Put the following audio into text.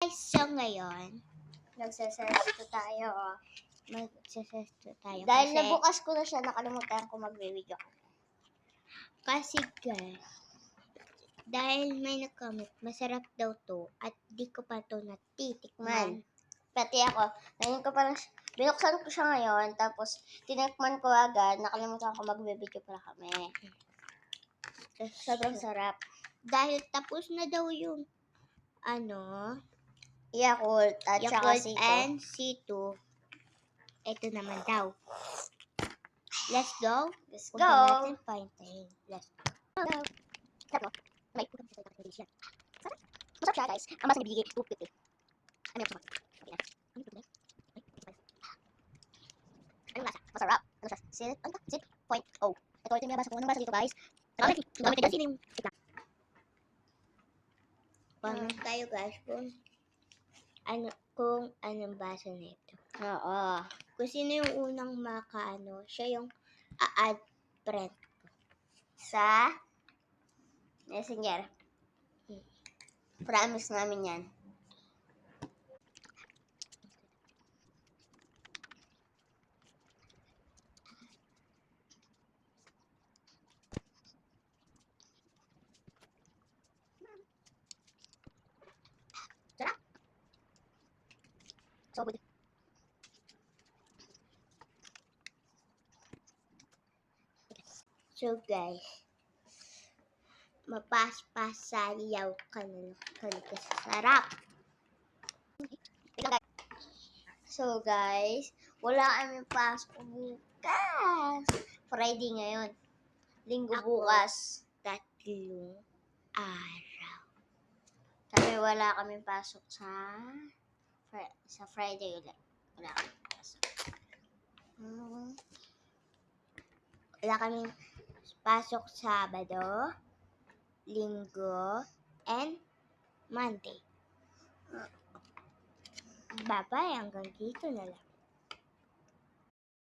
guys, so ngayon, Nagsesesto tayo. magsasesto tayo Dahil kasi, nabukas ko na siya, nakalimutan ko mag-video. kasi guys, dahil may nag-comment, masarap daw to at di ko pa to natitikman. Pati ako, ngayon ko parang, binuksan ko siya ngayon, tapos tinikman ko agad, nakalimutan ko mag-video pala kami. Sobrang sarap. Dahil tapos na daw yung Yakult at saka Yakult Sito. and C2. Ito naman daw. Let's go. Let's Punta go. natin pahintayin. Let's Go. Sarap no? May ikot sa ito ng siya. Sarap. Masarap siya guys. Ang masang bibigay, 250. Ano yung masarap? Okay na. Ano yung masarap? Ano lasa? Masarap. Ano siya? Ano ka? 6.0. Ito yung nabasa ko. Anong lasa dito guys? Gamit ka dyan. Sino yung tikla? Comment kayo guys kung anong basa nito. Oo. Kung sino yung unang siya yung a-add friend. Sa Messenger. Promise namin yan. Sarap. So good. So guys, mapaspasayaw ka na kasi sarap. So guys, wala kami pasok bukas. Friday ngayon. Linggo Ako. bukas. 3 araw. Kami wala kami pasok sa Friday ulit. Wala kami pasok. Wala kaming pasok Sabado, Linggo, and Monday. Bye-bye, hanggang dito na lang.